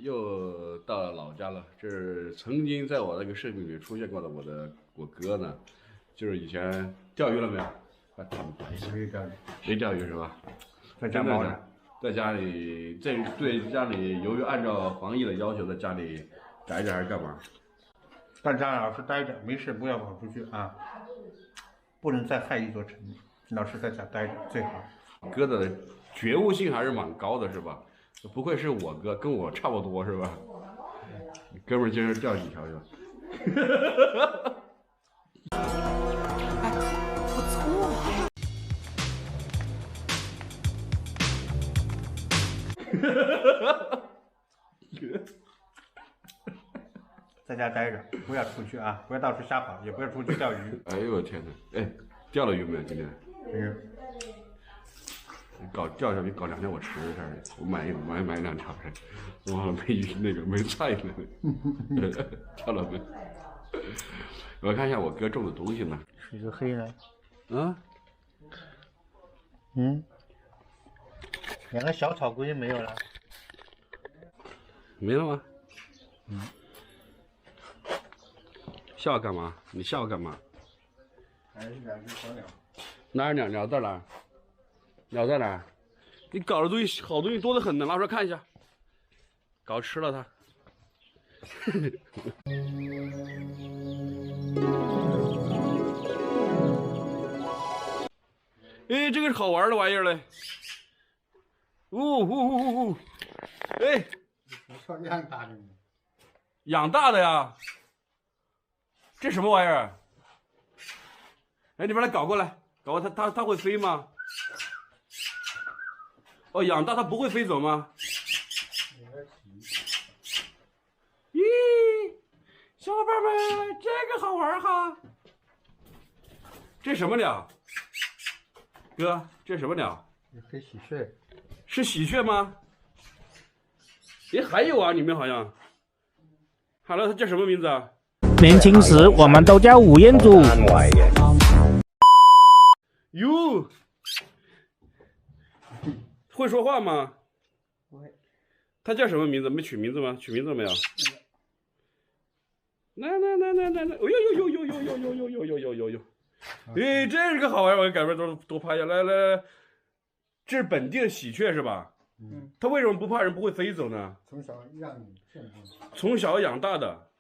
又到了老家了。这是曾经在我那个视频里出现过的我哥呢，就是以前钓鱼了没有？快他们一下，没钓鱼是吧？在家猫着，在家里对家里，由于按照防疫的要求，在家里宅着还是干嘛？在家老实待着，没事不要跑出去啊，不能再害一座城，老实在家待着最好。哥的觉悟性还是蛮高的，是吧？不愧是我哥，跟我差不多是吧？哥们儿今儿钓几条去吧？不错啊！在家待着，不要出去啊，不要到处瞎跑，也不要出去钓鱼。哎呦我天哪！哎，钓了鱼没有今天？钓下去搞2天我吃一下，我买2条去，忘了没菜呢。钓了没？我看一下我哥种的东西呢。是个黑人。啊？2个小草龟没有了。没了吗？笑干嘛？你笑干嘛？还是2只小鸟。哪儿鸟在哪儿？鸟在哪儿？你搞的东西好东西多得很呢，拿出来看一下。搞吃了它。哎，这个是好玩的玩意儿嘞！哎，养大的。养大的呀？这什么玩意儿？哎，你把它搞过来，搞过它会飞吗？哦，养大它不会飞走吗？咦，小伙伴们，这个好玩哈！这什么鸟？哥，这什么鸟？黑喜鹊。是喜鹊吗？诶，还有啊，里面好像。Hello，它叫什么名字啊？年轻时我们都叫吴彦祖。哟，会说话吗？不会。它叫什么名字？没取名字吗？取名字没有？来，哦呦！哎，这是个好玩意儿，我给改边多拍一下。来，这是本地的喜鹊是吧？它为什么不怕人，不会飞走呢？从小让你骗子。从小养大的，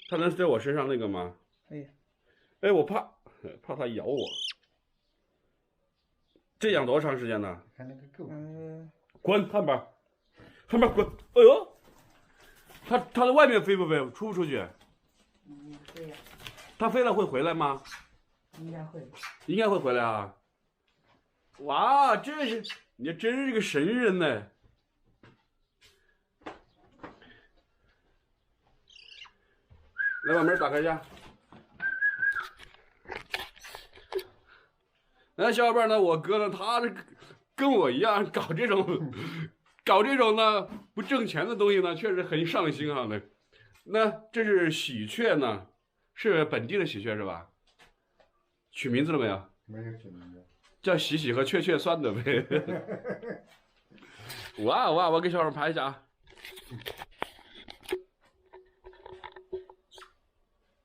它能在我身上那个吗？哎，我怕它咬我。这养多长时间呢？看那个狗。滚，汉堡滚！哎呦，它在外面飞不飞？出不出去？对呀。它飞了会回来吗？应该会回来啊！哇，你真是个神人呢！来，把门打开一下。那小伙伴呢？我哥呢？他这跟我一样搞这种呢不挣钱的东西呢，确实很上心啊。那这是喜鹊呢，是本地的喜鹊是吧？取名字了没有？没有取名字。叫喜喜和雀雀算的呗。哇，我给小伙拍一下啊。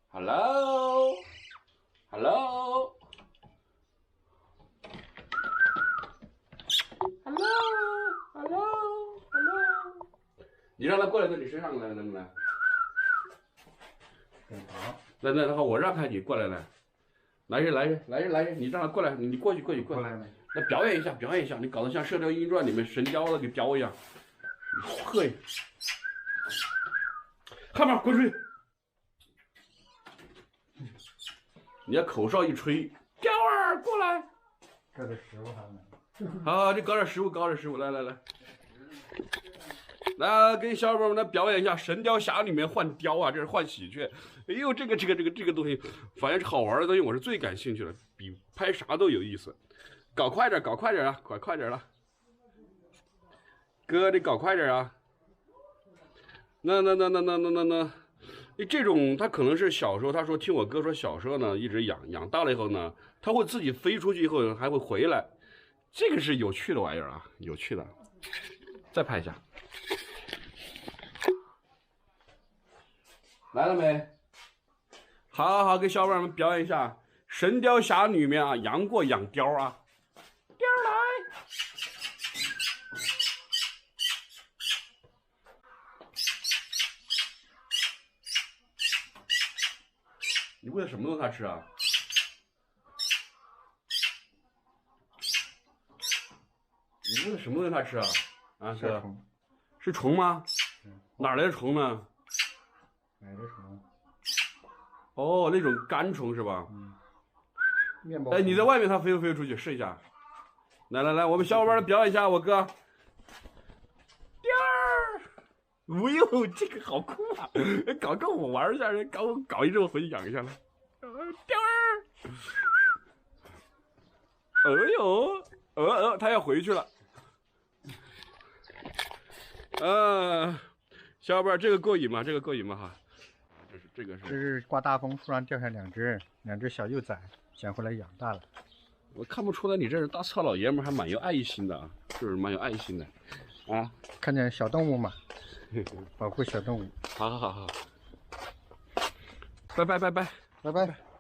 Hello， 你让他过来到你身上来，能不能？好。那好，我让开你过来。来人，你让他过来，你过去。过来没？来表演一下，你搞得像《射雕英雄传》里面神雕了，给雕一样。嘿，汉堡滚出去！你要口哨一吹，雕儿过来。这个食物还没。好，这搞点食物，来。来，给小伙伴们来表演一下《神雕侠》里面换雕啊，这是换喜鹊。哎呦，这个东西，反正是好玩的东西，我是最感兴趣的，比拍啥都有意思。搞快点啊，快点了，哥得搞快点啊。那，这种他可能是小时候，他说听我哥说小时候呢一直养大了以后呢，他会自己飞出去以后还会回来，这个是有趣的玩意儿啊，有趣的。再拍一下。来了没？好好好，给小伙伴们表演一下《神雕侠侣》里面啊，杨过养貂啊，貂来。你喂的什么东西它吃啊？你喂的什么东西它吃啊？啊，哥，是虫吗？哪儿来的虫呢？买的虫。哦，那种干虫是吧？面包。哎，你在外面它飞不飞出去？试一下。来来来，我们小伙伴表演一下，我哥。貂儿，哎呦，这个好酷啊！搞跟我玩一下，搞一阵我回去养一下来。貂儿，哎呦，它要回去了。小伙伴，这个过瘾吗？这个过瘾吗？哈，这个这是刮大风，树上掉下两只小幼崽，捡回来养大了。我看不出来你这是大糙老爷们，还蛮有爱心的啊，就是蛮有爱心的，啊，看见小动物嘛，保护小动物。好，拜拜。拜拜。